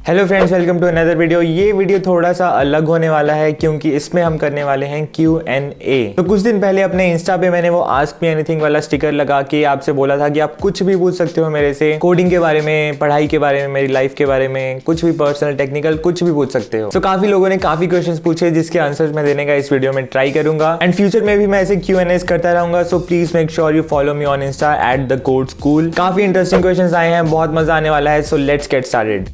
Hello friends, welcome to another video. ये video थोड़ा सा अलग होने वाला है क्योंकि इसमें हम करने वाले हैं Q&A। तो कुछ दिन पहले अपने इंस्टा पे मैंने वो आस्क मी एनीथिंग वाला स्टिकर लगा के आपसे बोला था कि आप कुछ भी पूछ सकते हो मेरे से, कोडिंग के बारे में, पढ़ाई के बारे में, मेरी लाइफ के बारे में, कुछ भी पर्सनल टेक्निकल कुछ भी पूछ सकते हो। तो काफी लोगों ने काफी क्वेश्चन पूछे जिसके आंसर मैं देने का इस वीडियो में ट्राई करूंगा एंड फ्यूचर में भी मैं ऐसे Q&As करता रहूंगा। So please make sure you follow me on Insta @theCodeSchool। काफी इंटरेस्टिंग क्वेश्चन आए हैं, बहुत मजा आने वाला है। So let's get started.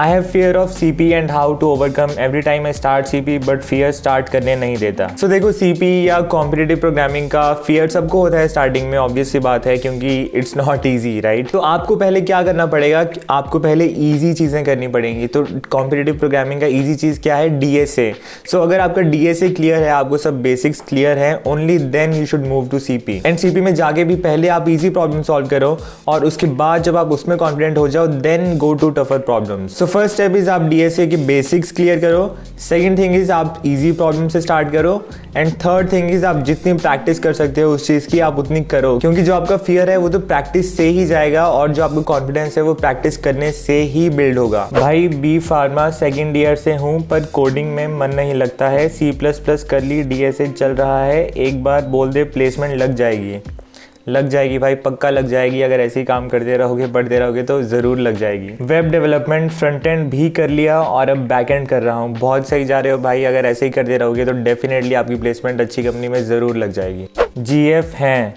I have fear of CP and how to overcome every time I start CP but fear start करने नहीं देता। So देखो, CP या कॉम्पिटिटिव प्रोग्रामिंग का fear सबको होता है स्टार्टिंग में, ऑब्वियस सी बात है क्योंकि it's not easy, right? तो आपको पहले क्या करना पड़ेगा, आपको पहले easy चीज़ें करनी पड़ेंगी। तो कॉम्पिटिटिव प्रोग्रामिंग का easy चीज़ क्या है? DSA। So अगर आपका DSA क्लियर है, आपको सब बेसिक्स क्लियर है, only then you should move to CP। And CP में जाके भी पहले आप easy प्रॉब्लम सॉल्व करो और उसके बाद जब आप उसमें कॉन्फिडेंट हो जाओ then go to tougher problems। First step is आप डीएसए की बेसिक्स क्लियर करो, सेकंड थिंग इज आप इजी प्रॉब्लम से स्टार्ट करो एंड थर्ड थिंग इज आप जितनी प्रैक्टिस कर सकते हो उस चीज की आप उतनी करो, क्योंकि जो आपका फियर है वो तो प्रैक्टिस से ही जाएगा और जो आपको कॉन्फिडेंस है वो प्रैक्टिस करने से ही बिल्ड होगा। भाई बी फार्मा सेकंड ईयर से हूँ पर कोडिंग में मन नहीं लगता है, C++ कर ली, डीएसए चल रहा है, एक बार बोल दे प्लेसमेंट लग जाएगी। लग जाएगी भाई, पक्का लग जाएगी। अगर ऐसे ही काम करते रहोगे, बढ़ते रहोगे तो ज़रूर लग जाएगी। वेब डेवलपमेंट फ्रंट एंड भी कर लिया और अब बैक एंड कर रहा हूँ। बहुत सही जा रहे हो भाई, अगर ऐसे ही करते रहोगे तो डेफिनेटली आपकी प्लेसमेंट अच्छी कंपनी में ज़रूर लग जाएगी। GF हैं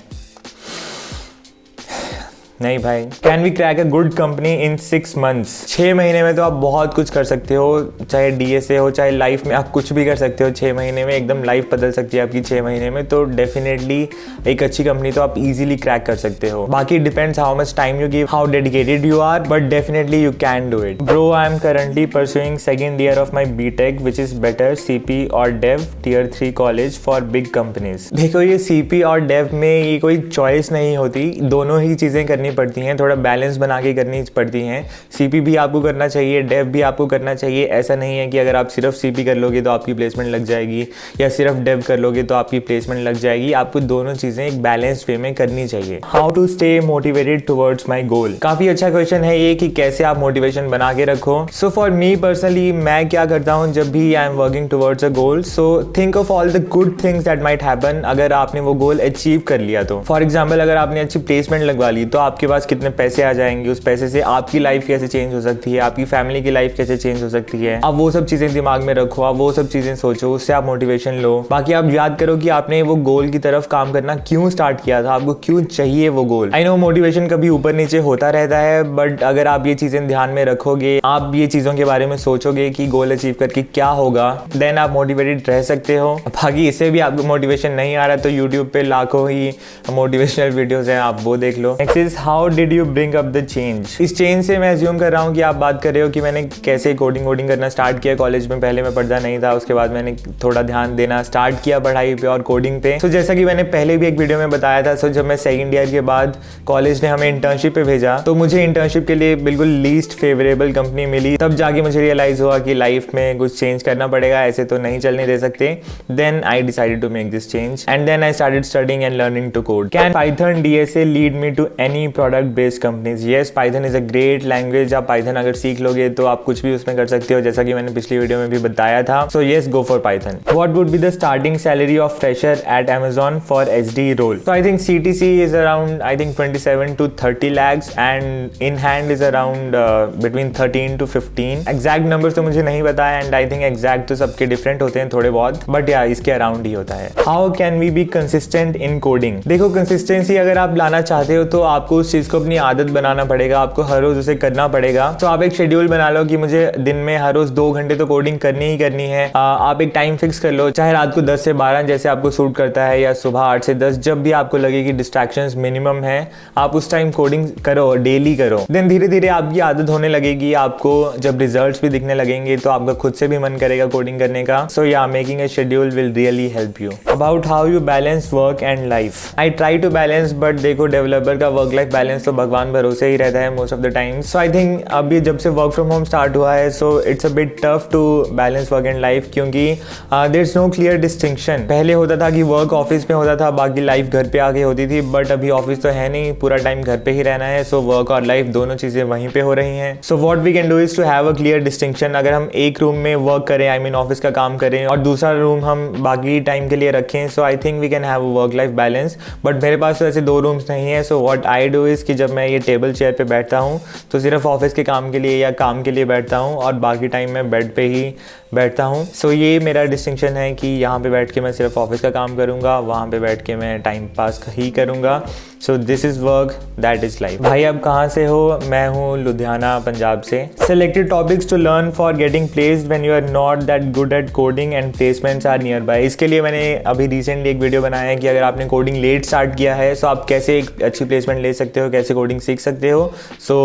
नहीं भाई। Can we crack a good company in 6 months? 6 महीने में तो आप बहुत कुछ कर सकते हो, चाहे डीएसए हो चाहे लाइफ में, आप कुछ भी कर सकते हो। 6 महीने में एकदम लाइफ बदल सकती है आपकी 6 महीने में। तो डेफिनेटली एक अच्छी कंपनी तो आप इजीली क्रैक कर सकते हो। बाकी depends how much time you give, how dedicated you are, but definitely you can do it. Bro, I am currently pursuing second year of my BTech, which is better, CP और dev, Tier 3 college for big companies. देखो, ये CP और Dave में ये कोई choice नहीं होती, दोनों ही चीजें करनी पड़ती हैं, थोड़ा बैलेंस बना के करनी पड़ती हैं। CP भी आपको करना चाहिए, डेव भी आपको करना चाहिए। ऐसा नहीं है कि अगर आप सिर्फ CP कर लोगे तो आपकी प्लेसमेंट लग जाएगी या सिर्फ डेव कर लोगे तो आपकी प्लेसमेंट लग जाएगी। आपको दोनों चीजें एक बैलेंस्ड वे में करनी चाहिए। How to stay motivated towards my goal? काफी अच्छा क्वेश्चन है ये कि कैसे आप मोटिवेशन बना के रखो। सो फॉर मी पर्सनली, मैं क्या करता हूँ जब भी I am working towards a goal, so think of all the good things that might happen अगर आपने वो गोल अचीव कर लिया तो। फॉर एग्जाम्पल, अगर आपने अच्छी प्लेसमेंट लगवा ली तो आपके पास कितने पैसे आ जाएंगे, उस पैसे से आपकी लाइफ कैसे चेंज हो सकती है, आपकी फैमिली की लाइफ कैसे चेंज हो सकती है। आप वो सब चीजें दिमाग में रखो, आप वो सब चीजें सोचो, उससे आप मोटिवेशन लो। बाकी आप याद करो कि आपने वो गोल की तरफ काम करना क्यों स्टार्ट किया था, आपको क्यों चाहिए वो गोल। आई नो मोटिवेशन कभी ऊपर नीचे होता रहता है, बट अगर आप ये चीजें ध्यान में रखोगे, आप ये चीजों के बारे में सोचोगे कि गोल अचीव करके क्या होगा, देन आप मोटिवेटेड रह सकते हो। बाकी इससे भी आपको मोटिवेशन नहीं आ रहा तो यूट्यूब पे लाखों ही मोटिवेशनल वीडियोस हैं, आप वो देख लो। Next is how did you bring up the change? इस चेंज से मैं अज्यूम कर रहा हूँ कि आप बात कर रहे हो कि मैंने कैसे कोडिंग करना स्टार्ट किया कॉलेज में। पहले मैं पढ़ता नहीं था, उसके बाद मैंने थोड़ा ध्यान देना स्टार्ट किया पढ़ाई पे और कोडिंग पे। तो जैसा कि मैंने पहले भी एक वीडियो में बताया था, जब मैं सेकंड ईयर के बाद कॉलेज ने हमें इंटर्नशिप पे भेजा तो मुझे इंटर्नशिप के लिए बिल्कुल लीस्ट फेवरेबल कंपनी मिली। तब जाके मुझे रियलाइज हुआ कि लाइफ में कुछ चेंज करना पड़ेगा, ऐसे तो नहीं चलने दे सकते। Then I decided to make this change and then I started studying and learning to code. Can Python DSA lead me to any product based companies? Yes, Python is a great language. आप Python अगर सीख लोगे तो आप कुछ भी उसमें कर सकते हो, जैसा कि मैंने पिछली वीडियो में भी बताया था। So yes, go for Python. What would be the starting salary of fresher at Amazon for SD role? So I think CTC is around, I think 27 to 30 lakhs and in hand is around between 13 to 15। Exact number तो मुझे नहीं पता है and I think exact तो सबके different होते हैं थोड़े बहुत, बट या इसके अराउंड ही होता है। How can we be consistent in coding? देखो, कंसिस्टेंसी अगर आप लाना चाहते हो तो आपको उस चीज को अपनी आदत बनाना पड़ेगा, आपको हर रोज उसे करना पड़ेगा। तो आप एक शेड्यूल बना लो कि मुझे दिन में हर रोज 2 घंटे तो कोडिंग करनी ही करनी है। आप एक टाइम फिक्स कर लो, चाहे रात को 10 से 12 जैसे आपको सूट करता है या सुबह 8 से 10, जब भी आपको लगे कि डिस्ट्रैक्शंस मिनिमम है, आप उस टाइम कोडिंग करो, डेली करो। देन धीरे धीरे आपकी आदत होने लगेगी, आपको जब रिजल्ट्स भी दिखने लगेंगे तो आपका खुद से भी मन करेगा कोडिंग करने का। सो या making a schedule will really help you. About how you balance work and life? I try to balance, but देखो डेवलपर का वर्क लाइफ लाइफ बैलेंस तो भगवान भरोसे ही रहता है most of the time. So I think अभी जब से वर्क फ्रॉम होम स्टार्ट हुआ है, so it's a bit tough to balance work and life, क्योंकि there is no clear distinction. पहले होता था कि वर्क ऑफिस में होता था, बाकी लाइफ घर पे आके होती थी, बट अभी ऑफिस तो है नहीं, पूरा टाइम घर पे ही रहना है। सो वर्क और लाइफ दोनों चीज़ें वहीं पे हो रही हैं। So what we can do is to have a clear distinction. अगर हम एक रूम में वर्क करें, आई मीन ऑफिस का काम करें, और दूसरा रूम हम बाकी टाइम के लिए रखें, so I think we can have a work life balance. But मेरे पास तो ऐसे 2 रूम्स नहीं है। So what I do is कि जब मैं ये टेबल चेयर पे बैठता हूँ तो सिर्फ ऑफिस के काम के लिए या काम के लिए बैठता हूँ, और बाकी टाइम मैं बेड पे ही बैठता हूँ। सो ये मेरा डिस्टिंक्शन है कि यहाँ पे बैठ के मैं सिर्फ ऑफिस का काम करूँगा, वहाँ पे बैठ के मैं टाइम पास ही करूँगा। So this is work, that is life. भाई अब कहाँ से हो? मैं हूँ लुधियाना, पंजाब से। Selected topics to learn for getting placed when you are not that good at coding and placements are nearby. इसके लिए मैंने अभी रिसेंटली एक वीडियो बनाया है कि अगर आपने कोडिंग लेट स्टार्ट किया है, सो आप कैसे एक अच्छी प्लेसमेंट ले सकते हो, कैसे कोडिंग सीख सकते हो। So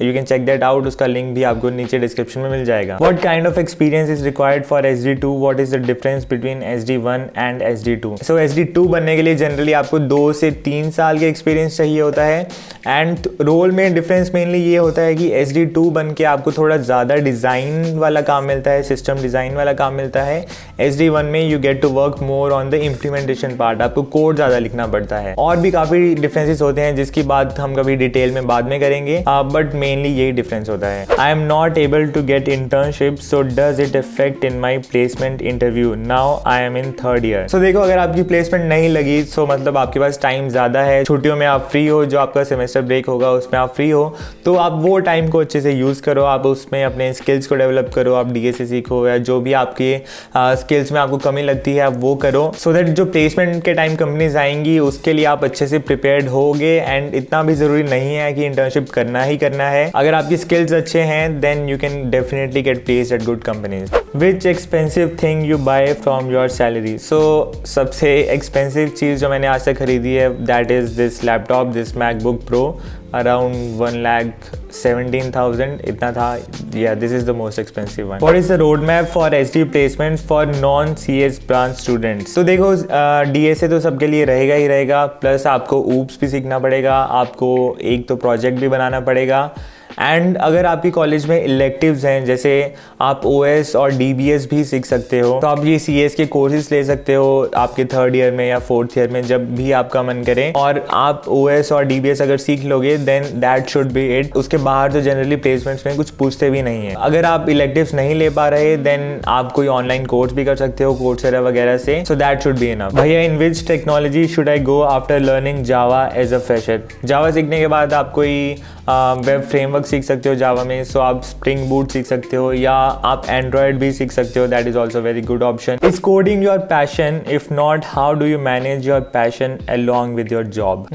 you can check that out. उसका लिंक भी आपको नीचे डिस्क्रिप्शन में मिल जाएगा। What kind of experience is required for SD2? What is the difference between SD1 and SD2? So SD2 बनने के लिए जनरली आपको 2 से 3 साल के एक्सपीरियंस चाहिए होता है। एंड रोल में डिफरेंस मेनली ये होता है कि SD2 बन के आपको थोड़ा ज़्यादा डिज़ाइन वाला काम मिलता है, सिस्टम डिज़ाइन वाला काम मिलता है। SD1 में you get to work more on the implementation part, आपको कोड ज़्यादा लिखना पड़ता है। और भी काफ़ी डिफरेंसेस होते हैं जिसकी बात हम कभी डिटेल में बाद में करेंगे, बट मेनली यही डिफरेंस होता है। I am not able to get internship, so does it affect in my placement interview? Now I am in 3rd year. So देखो, अगर आपकी प्लेसमेंट नहीं लगी, सो मतलब आपके पास टाइम ज़्यादा है, छुट्टियों में आप फ्री हो, जो आपका सेमेस्टर ब्रेक होगा उसमें आप फ्री हो, तो आप वो टाइम को अच्छे से यूज़ करो, आप उसमें अपने स्किल्स को डेवलप करो, आप DSA सीखो, या जो भी आपके स्किल्स में आपको कमी लगती है आप वो करो, सो दैट जो प्लेसमेंट के टाइम कंपनीज आएंगी उसके लिए आप अच्छे से प्रिपेयर्ड होगे। एंड इतना भी ज़रूरी नहीं है कि इंटर्नशिप करना ही करना है। अगर आपकी स्किल्स अच्छे हैं then you can definitely get placed at good companies. Which expensive thing you buy from your salary? So सबसे एक्सपेंसिव चीज़ जो मैंने आज तक खरीदी है that is this laptop, this MacBook Pro, around 1,17,000 इतना था। या this is the most expensive one. What is the road map for SD placement for non CS branch students? तो देखो, DSA तो सबके लिए रहेगा ही रहेगा, प्लस आपको ऊप्स भी सीखना पड़ेगा, आपको एक तो प्रोजेक्ट भी बनाना पड़ेगा। एंड अगर आपकी कॉलेज में इलेक्टिव्स हैं, जैसे आप OS और DBS भी सीख सकते हो, तो आप ये CS के कोर्सेज ले सकते हो आपके 3rd ईयर में या 4th ईयर में, जब भी आपका मन करे। और आप OS और DBS अगर सीख लोगे then that should be it. उसके बाहर तो जनरली प्लेसमेंट्स में कुछ पूछते भी नहीं है। अगर आप इलेक्टिव्स नहीं ले पा रहे देन आप कोई ऑनलाइन कोर्स भी कर सकते हो कोर्सेरा वगैरह से। So that should be enough. भैया, in which technology should I go after learning Java as a fresher? Java सीखने के बाद आप कोई वेब फ्रेमवर्क सीख सकते हो जावा में, सो आप स्प्रिंग बूट सीख सकते हो, या आप एंड्रॉयड भी सीख सकते हो, that is also very good option. Is coding your passion? If not, how do you manage your passion along with your job?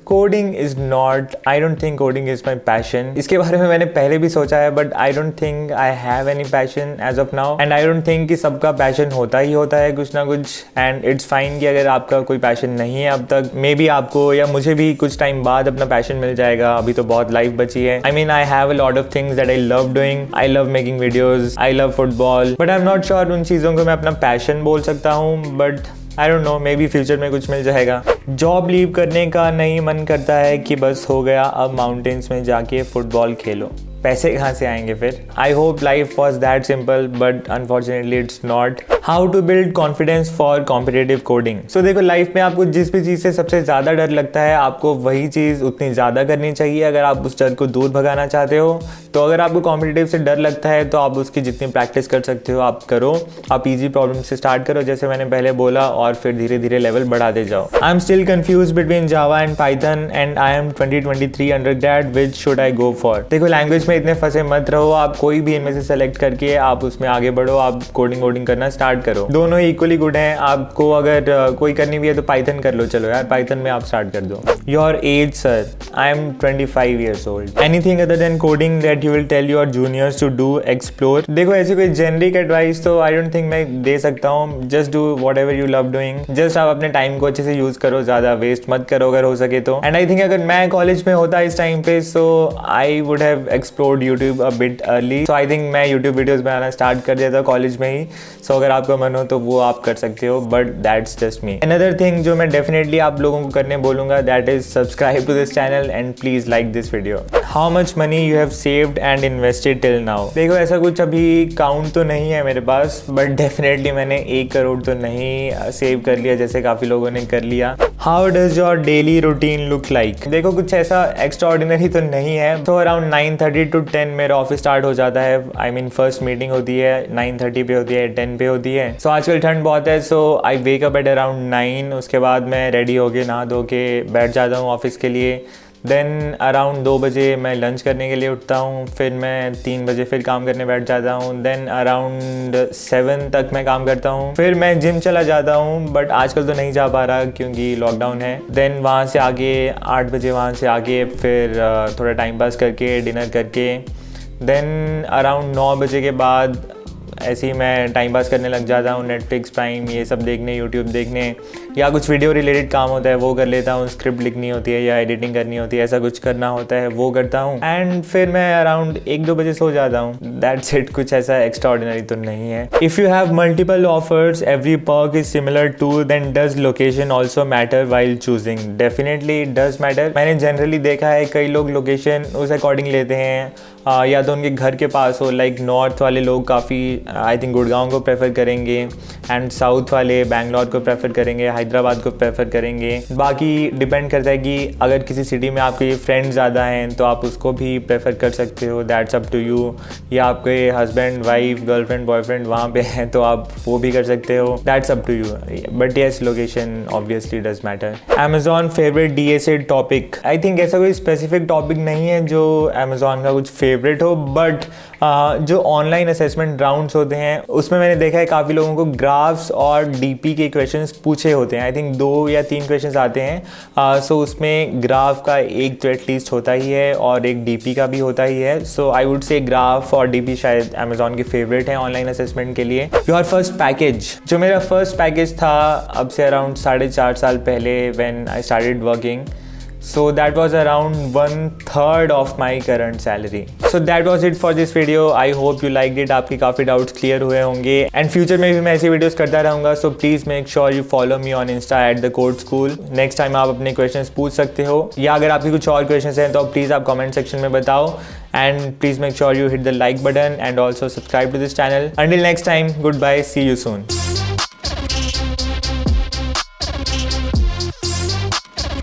Coding is not, I don't think coding is my passion. इसके बारे में मैंने पहले भी सोचा है, but I don't think I have any passion as of now. And I don't think कि सबका पैशन होता ही होता है कुछ ना कुछ, एंड इट्स फाइन कि अगर आपका कोई पैशन नहीं है अब तक, मे बी आपको या मुझे भी कुछ टाइम बाद अपना पैशन मिल जाएगा। अभी तो बहुत लाइफ बची है। I mean, I have a lot of things that I love doing. I love making videos. I love football. But I'm not sure उन चीज़ों को मैं अपना पैशन बोल सकता हूँ। But I don't know, maybe future में कुछ मिल जाएगा। जॉब लीव करने का नहीं मन करता है कि बस हो गया, अब माउंटेन्स में जाके फुटबॉल खेलो। पैसे कहाँ से आएंगे फिर? I hope life was that simple, but unfortunately it's not. How to build confidence for competitive coding? So देखो, लाइफ में आपको जिस भी चीज़ से सबसे ज़्यादा डर लगता है, आपको वही चीज़ उतनी ज़्यादा करनी चाहिए अगर आप उस डर को दूर भगाना चाहते हो। तो अगर आपको कॉम्पिटेटिव से डर लगता है तो आप उसकी जितनी प्रैक्टिस कर सकते हो आप करो। आप ईजी प्रॉब्लम से स्टार्ट करो, जैसे मैंने पहले बोला, और फिर धीरे धीरे लेवल बढ़ाते जाओ। I am still confuse between Java and Python and I am 2023 undergrad, which should I go for? देखो, लैंग्वेज में इतने फंसे मत रहो, आप कोई भी इनमें से सेलेक्ट करके आप उसमें आगे बढ़ो, आप कोडिंग वोडिंग करना स्टार्ट करो। दोनों इक्वली गुड हैं। आपको अगर कोई करनी भी है तो पाइथन कर लो, चलो यार पाइथन में आप स्टार्ट कर दो। Your age? Sir, I am 25 years old. Anything other than coding that you will tell your juniors to do, explore? देखो, ऐसी कोई जेनरिक एडवाइस तो आई डोंट थिंक मैं दे सकता हूँ। Just do what ever you love doing. Just आप अपने time को अच्छे से यूज करो, ज़्यादा वेस्ट मत करो अगर हो सके तो। एंड आई थिंक अगर मैं कॉलेज में होता इस टाइम पे, so I would have explored YouTube a bit early, so I think मैं यूट्यूब वीडियोज़ बनाना स्टार्ट कर दिया था कॉलेज में ही। सो अगर आपका मन हो तो वो आप कर सकते हो, but that's just me. Another thing जो मैं डेफिनेटली आप लोगों को करने बोलूँगा, that is subscribe to this channel and please like this video. How much money you have saved and invested till now? देखो ऐसा कुछ अभी काउंट तो नहीं है मेरे पास, बट डेफिनेटली मैंने 1 करोड़ तो नहीं सेव कर लिया जैसे काफ़ी लोगों ने कर लिया। How does your daily routine look like? देखो कुछ ऐसा एक्स्ट्रा ऑर्डिनरी तो नहीं है। तो अराउंड 9:30 to 10 मेरा ऑफिस स्टार्ट हो जाता है। आई मीन फर्स्ट मीटिंग होती है 9:30 पे होती है, 10 पे होती है। सो आजकल ठंड बहुत है, सो आई वेक अप एट अराउंड 9। उसके बाद मैं रेडी होके नहा धो के बैठ जाता हूँ ऑफिस के लिए। देन अराउंड 2 बजे मैं लंच करने के लिए उठता हूँ, फिर मैं 3 बजे फिर काम करने बैठ जाता हूँ। देन अराउंड 7 तक मैं काम करता हूँ, फिर मैं जिम चला जाता हूँ, बट आजकल तो नहीं जा पा रहा क्योंकि लॉकडाउन है। देन वहाँ से आगे 8 बजे वहाँ से आगे फिर थोड़ा टाइम पास करके डिनर करके देन अराउंड 9 बजे के बाद ऐसे ही मैं टाइम पास करने लग जाता हूँ, नेटफ्लिक्स प्राइम ये सब देखने, यूट्यूब देखने, या कुछ वीडियो रिलेटेड काम होता है वो कर लेता हूँ। स्क्रिप्ट लिखनी होती है या एडिटिंग करनी होती है, ऐसा कुछ करना होता है वो करता हूँ। एंड फिर मैं अराउंड 1-2 बजे सो जाता हूँ। दैट्स इट, कुछ ऐसा एक्स्ट्रा ऑर्डिनरी तो नहीं है। If you have multiple offers, every perk is similar to, then does location also matter while choosing? Definitely it does matter. मैंने जनरली देखा है कई लोग लोकेशन उस अकॉर्डिंग लेते हैं, या तो उनके घर के पास हो, लाइक नॉर्थ वाले लोग काफ़ी आई थिंक गुड़गांव को प्रेफर करेंगे, एंड साउथ वाले बैंगलोर को प्रेफर करेंगे, हैदराबाद को प्रेफर करेंगे। बाकी डिपेंड करता है कि अगर किसी सिटी में आपके फ्रेंड्स ज़्यादा हैं तो आप उसको भी प्रेफर कर सकते हो, दैट्स अप टू यू। या आपके हस्बैंड वाइफ गर्लफ्रेंड बॉयफ्रेंड वहाँ पे हैं तो आप वो भी कर सकते हो, that's up to you. But yes, location obviously does matter. Amazon favourite DSA topic? I think ऐसा कोई स्पेसिफिक टॉपिक नहीं है जो अमेजॉन का कुछ फेवरेट हो, बट जो ऑनलाइन असेसमेंट राउंड्स होते हैं उसमें मैंने देखा है काफ़ी लोगों को ग्राफ्स और DP के क्वेश्चंस पूछे होते हैं। आई थिंक 2 या 3 क्वेश्चंस आते हैं। सो उसमें ग्राफ का एक तो एटलीस्ट होता ही है और एक DP का भी होता ही है। सो आई वुड से ग्राफ और DP शायद अमेजॉन की फेवरेट है ऑनलाइन असेसमेंट के लिए। Your first package? जो मेरा फर्स्ट पैकेज था अब से अराउंड 4.5 साल पहले, when I started working, so that was around 1/3 of my current salary. So that was it for this video. I hope you liked it. आपके काफ़ी डाउट्स क्लियर हुए होंगे, एंड फ्यूचर में भी मैं ऐसी वीडियोस करता रहूँगा। So please make sure you follow me on Insta @theCodeSchool। Next time आप अपने क्वेश्चंस पूछ सकते हो, या अगर आपके कुछ और क्वेश्चंस हैं तो प्लीज़ आप कमेंट सेक्शन में बताओ, and please make sure you hit the like button and also subscribe to this channel. Until next time, goodbye, see you soon.